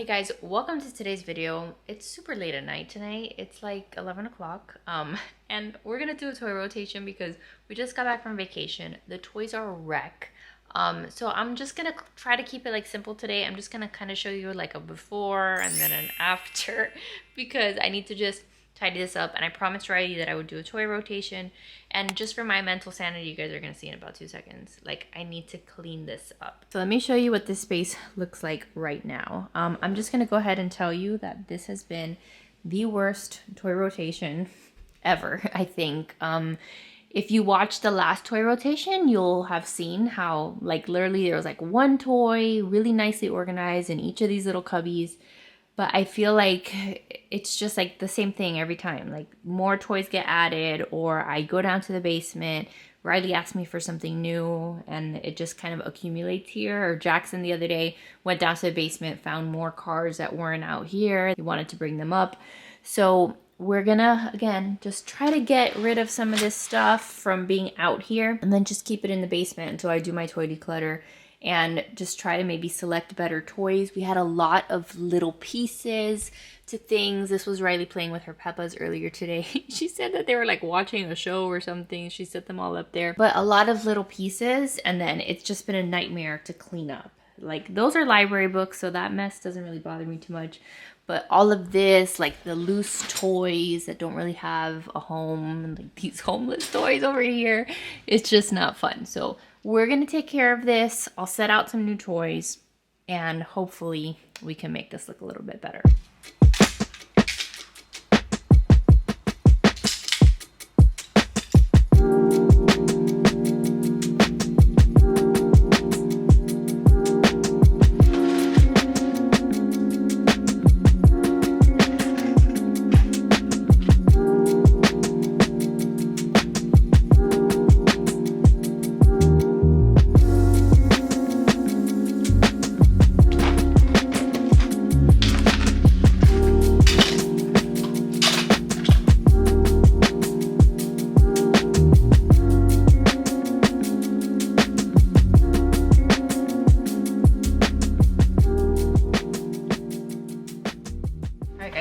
Hey guys, welcome to today's video. It's super late at night tonight. It's like 11 o'clock. And we're gonna do a toy rotation because we just got back from vacation. The toys are a wreck. So I'm just gonna try to keep it like simple today. I'm just gonna kind of show you like a before and then an after because I need to just tidy this up, and I promised Riley that I would do a toy rotation, and just for my mental sanity, you guys are gonna see in about 2 seconds, like I need to clean this up. So let me show you what this space looks like right now. I'm just gonna go ahead and tell you that this has been the worst toy rotation ever, I think. If you watched the last toy rotation, you'll have seen how like literally there was like one toy really nicely organized in each of these little cubbies. But I feel like it's just like the same thing every time. Like more toys get added, or I go down to the basement, Riley asks me for something new, and it just kind of accumulates here. Or Jackson the other day went down to the basement, found more cars that weren't out here. He wanted to bring them up. So we're gonna, again, just try to get rid of some of this stuff from being out here, and then just keep it in the basement until I do my toy declutter. And just try to maybe select better toys. We had a lot of little pieces to things. This was Riley playing with her Peppas earlier today. She said that they were like watching a show or something. She set them all up there. But a lot of little pieces, and then it's just been a nightmare to clean up. Like those are library books, so that mess doesn't really bother me too much. But all of this, like the loose toys that don't really have a home, like these homeless toys over here, it's just not fun. So we're gonna take care of this. I'll set out some new toys, and hopefully we can make this look a little bit better.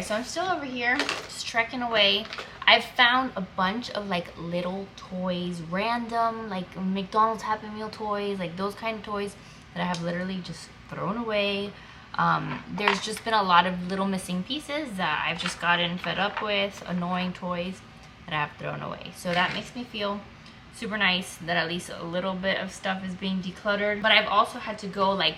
So I'm still over here just trekking away. I've found a bunch of like little toys, random like McDonald's Happy Meal toys, like those kind of toys that I have literally just thrown away. There's just been a lot of little missing pieces that I've just gotten fed up with, annoying toys that I have thrown away. So that makes me feel super nice that at least a little bit of stuff is being decluttered. But I've also had to go like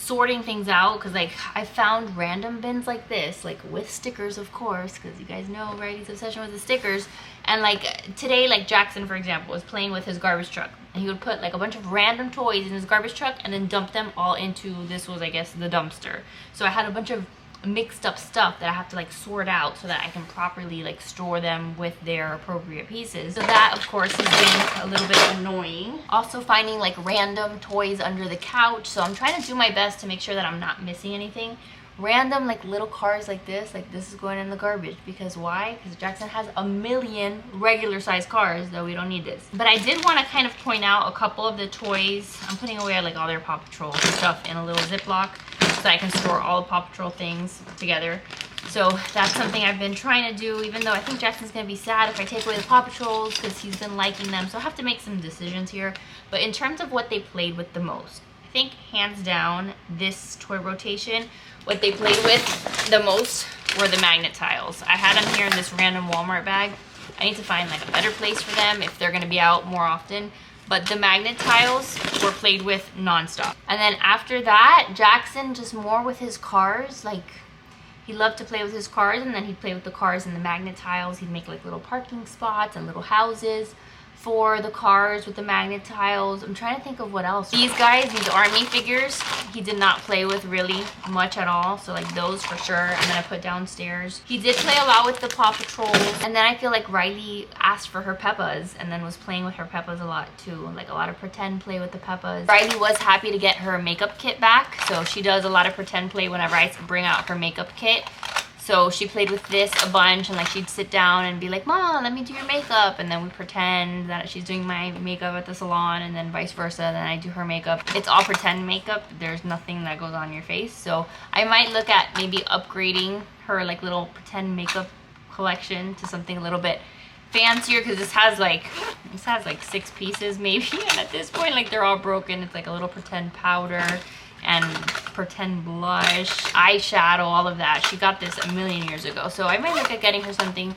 sorting things out because like I found random bins like this, like with stickers of course, because you guys know Riley's obsession with the stickers. And like today, like Jackson for example was playing with his garbage truck, and he would put like a bunch of random toys in his garbage truck and then dump them all into, this was I guess the dumpster. So I had a bunch of mixed up stuff that I have to like sort out so that I can properly like store them with their appropriate pieces. So that of course has been a little bit annoying. Also finding like random toys under the couch, so I'm trying to do my best to make sure that I'm not missing anything. Random like little cars like this is going in the garbage. Because why? Because Jackson has a million regular size cars, though we don't need this. But I did want to kind of point out a couple of the toys. I'm putting away like all their Paw Patrol stuff in a little Ziploc so I can store all the Paw Patrol things together. So that's something I've been trying to do, even though I think Jackson's gonna be sad if I take away the Paw Patrols because he's been liking them. So I have to make some decisions here. But in terms of what they played with the most, I think hands down this toy rotation, what they played with the most were the magnet tiles. I had them here in this random Walmart bag. I need to find like a better place for them if they're gonna be out more often. But the magnet tiles were played with nonstop. And then after that, Jackson just more with his cars. Like he loved to play with his cars, and then he'd play with the cars and the magnet tiles. He'd make like little parking spots and little houses for the cars with the magnet tiles. I'm trying to think of what else. These guys, these army figures, he did not play with really much at all. So like those for sure. And then I put downstairs. He did play a lot with the Paw Patrols. And then I feel like Riley asked for her Peppas and then was playing with her Peppas a lot too. Like a lot of pretend play with the Peppas. Riley was happy to get her makeup kit back. So she does a lot of pretend play whenever I bring out her makeup kit. So she played with this a bunch, and like she'd sit down and be like, Mom, let me do your makeup. And then we pretend that she's doing my makeup at the salon, and then vice versa. Then I do her makeup. It's all pretend makeup. There's nothing that goes on your face. So I might look at maybe upgrading her like little pretend makeup collection to something a little bit fancier, because this has like 6 pieces maybe, and at this point like they're all broken. It's like a little pretend powder and pretend blush, eyeshadow, all of that. She got this a million years ago, so I might look at getting her something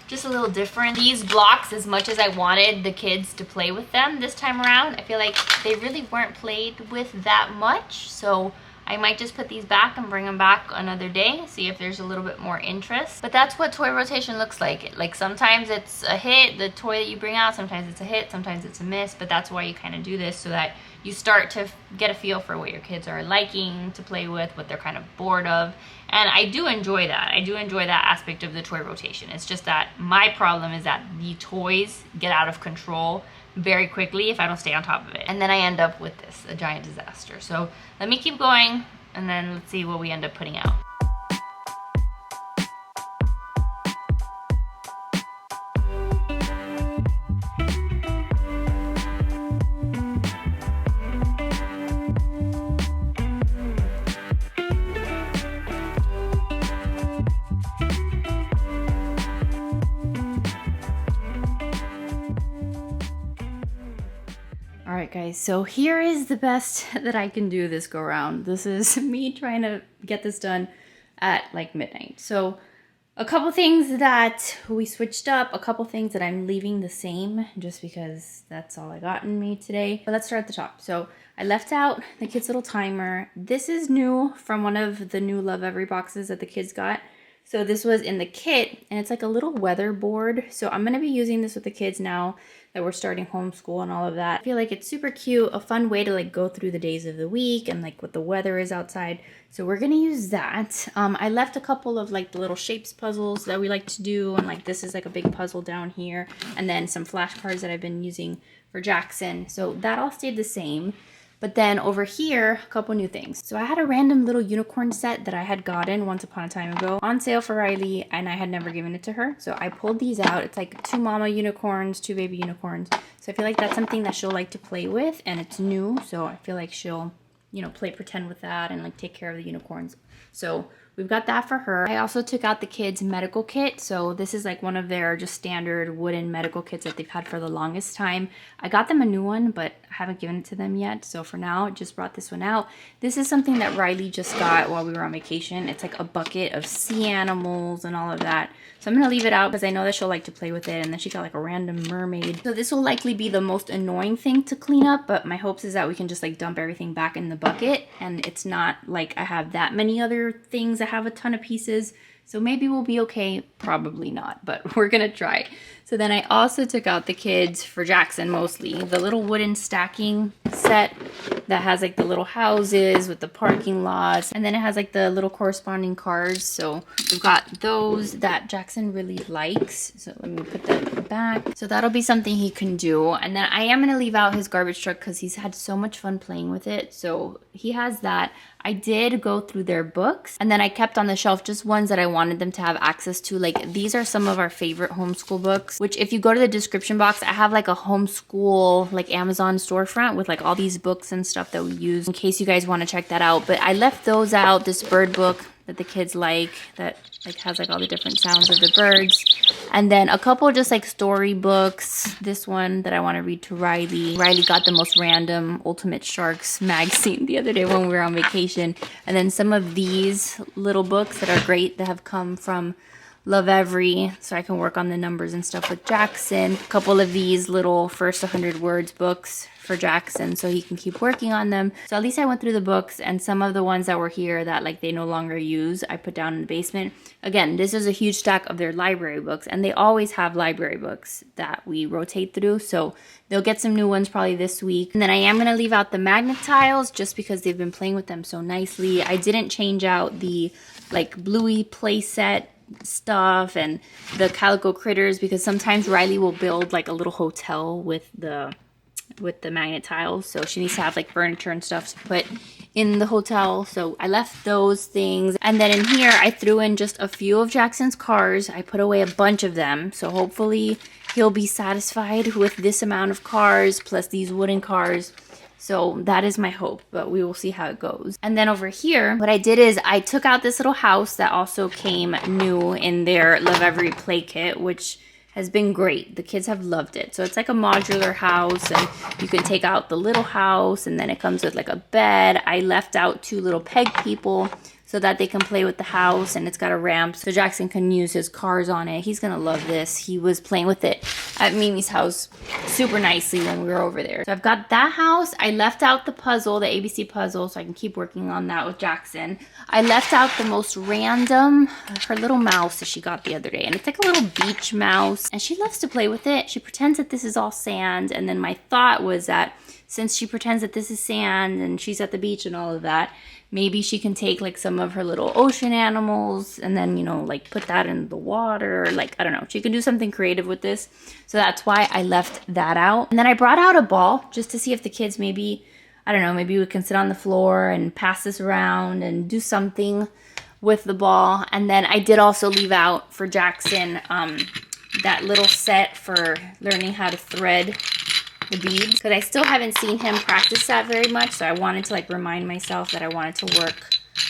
just a little different. These blocks, as much as I wanted the kids to play with them this time around, I feel like they really weren't played with that much, so I might just put these back and bring them back another day, see if there's a little bit more interest. But that's what toy rotation looks like. Like sometimes it's a hit, the toy that you bring out, sometimes it's a hit, sometimes it's a miss, but that's why you kind of do this, so that you start to get a feel for what your kids are liking to play with, what they're kind of bored of. And I do enjoy that. I do enjoy that aspect of the toy rotation. It's just that my problem is that the toys get out of control very quickly if I don't stay on top of it. And then I end up with this, a giant disaster. So let me keep going, and then let's see what we end up putting out. Alright guys, so here is the best that I can do this go around. This is me trying to get this done at like midnight. So a couple things that we switched up, a couple things that I'm leaving the same just because that's all I got in me today. But let's start at the top. So I left out the kids' little timer. This is new from one of the new Love Every boxes that the kids got. So this was in the kit, and it's like a little weather board. So I'm going to be using this with the kids now that we're starting homeschool and all of that. I feel like it's super cute, a fun way to like go through the days of the week and like what the weather is outside. So we're going to use that. I left a couple of like the little shapes puzzles that we like to do, and like this is like a big puzzle down here, and then some flashcards that I've been using for Jackson. So that all stayed the same. But then over here, a couple new things. So I had a random little unicorn set that I had gotten once upon a time ago on sale for Riley, and I had never given it to her. So I pulled these out. It's like 2 mama unicorns, 2 baby unicorns. So I feel like that's something that she'll like to play with, and it's new. So I feel like she'll, you know, play pretend with that and like take care of the unicorns. So we've got that for her. I also took out the kids' medical kit. So this is like one of their just standard wooden medical kits that they've had for the longest time. I got them a new one, but I haven't given it to them yet. So for now, I just brought this one out. This is something that Riley just got while we were on vacation. It's like a bucket of sea animals and all of that. So I'm going to leave it out because I know that she'll like to play with it. And then she got like a random mermaid. So this will likely be the most annoying thing to clean up. But my hopes is that we can just like dump everything back in the bucket. And it's not like I have that many other things that have a ton of pieces. So maybe we'll be okay. Probably not, but we're going to try. So then I also took out the kids, for Jackson mostly, the little wooden stacking set that has like the little houses with the parking lots. And then it has like the little corresponding cars. So we've got those that Jackson really likes. So let me put that back. So that'll be something he can do. And then I am going to leave out his garbage truck because he's had so much fun playing with it. So he has that. I did go through their books, and then I kept on the shelf just ones that I wanted them to have access to. Like these are some of our favorite homeschool books, which if you go to the description box, I have like a homeschool like Amazon storefront with like all these books and stuff that we use in case you guys want to check that out. But I left those out. This bird book that the kids like, that like has like all the different sounds of the birds. And then a couple just like story books. This one that I want to read to Riley. Riley got the most random Ultimate Sharks magazine the other day when we were on vacation. And then some of these little books that are great that have come from Love Every, so I can work on the numbers and stuff with Jackson. A couple of these little first 100 words books for Jackson so he can keep working on them. So at least I went through the books, and some of the ones that were here that like they no longer use, I put down in the basement. Again, this is a huge stack of their library books, and they always have library books that we rotate through. So they'll get some new ones probably this week. And then I am going to leave out the magnet tiles just because they've been playing with them so nicely. I didn't change out the like Bluey play set stuff and the calico critters because sometimes Riley will build like a little hotel with the magnet tiles, so she needs to have like furniture and stuff to put in the hotel. So I left those things. And then in here, I threw in just a few of Jackson's cars. I put away a bunch of them. So hopefully he'll be satisfied with this amount of cars plus these wooden cars. So that is my hope, but we will see how it goes. And then over here, what I did is I took out this little house that also came new in their Love Every Play kit, which has been great. The kids have loved it. So it's like a modular house, and you can take out the little house, and then it comes with like a bed. I left out 2 little peg people so that they can play with the house, and it's got a ramp so Jackson can use his cars on it. He's gonna love this. He was playing with it at Mimi's house super nicely when we were over there. So I've got that house. I left out the puzzle, the ABC puzzle, so I can keep working on that with Jackson. I left out the most random, her little mouse that she got the other day, and it's like a little beach mouse, and she loves to play with it. She pretends that this is all sand, and then my thought was that since she pretends that this is sand and she's at the beach and all of that, maybe she can take like some of her little ocean animals and then, you know, like put that in the water. Like, I don't know. She can do something creative with this. So that's why I left that out. And then I brought out a ball just to see if the kids maybe, I don't know, maybe we can sit on the floor and pass this around and do something with the ball. And then I did also leave out for Jackson that little set for learning how to thread the beads, because I still haven't seen him practice that very much, so I wanted to like remind myself that I wanted to work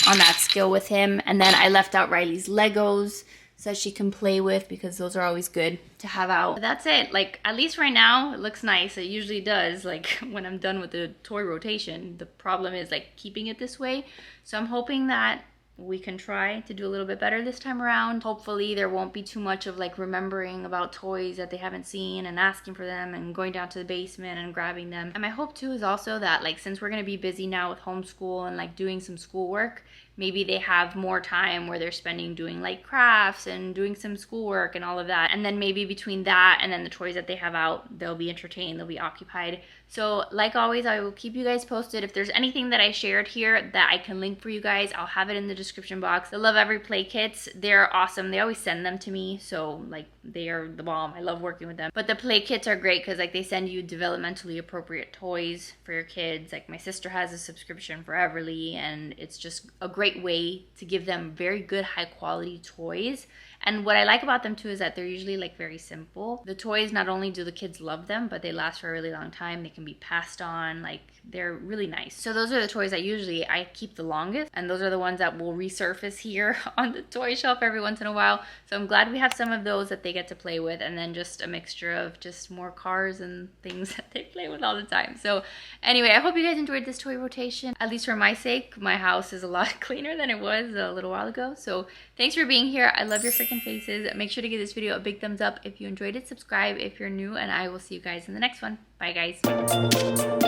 on that skill with him. And then I left out Riley's Legos so she can play with, because those are always good to have out. But that's it. Like, at least right now it looks nice. It usually does, like when I'm done with the toy rotation. The problem is like keeping it this way, so I'm hoping that we can try to do a little bit better this time around. Hopefully there won't be too much of like remembering about toys that they haven't seen and asking for them and going down to the basement and grabbing them. And my hope too is also that like, since we're going to be busy now with homeschool and like doing some schoolwork, maybe they have more time where they're spending doing like crafts and doing some schoolwork and all of that. And then maybe between that and then the toys that they have out, they'll be entertained, they'll be occupied. So like always, I will keep you guys posted. If there's anything that I shared here that I can link for you guys, I'll have it in the description box. The Love Every Play kits, they're awesome. They always send them to me, so like they are the bomb. I love working with them. But the play kits are great because like they send you developmentally appropriate toys for your kids. Like my sister has a subscription for Everly, and it's just a great way to give them very good high quality toys. And what I like about them too is that they're usually like very simple. The toys, not only do the kids love them, but they last for a really long time. They can be passed on, like they're really nice. So those are the toys that usually I keep the longest, and those are the ones that will resurface here on the toy shelf every once in a while. So I'm glad we have some of those that they get to play with, and then just a mixture of just more cars and things that they play with all the time. So anyway, I hope you guys enjoyed this toy rotation. At least for my sake, my house is a lot cleaner than it was a little while ago. So thanks for being here. I love your freaking faces. Make sure to give this video a big thumbs up if you enjoyed it. Subscribe if you're new, and I will see you guys in the next one. Bye guys.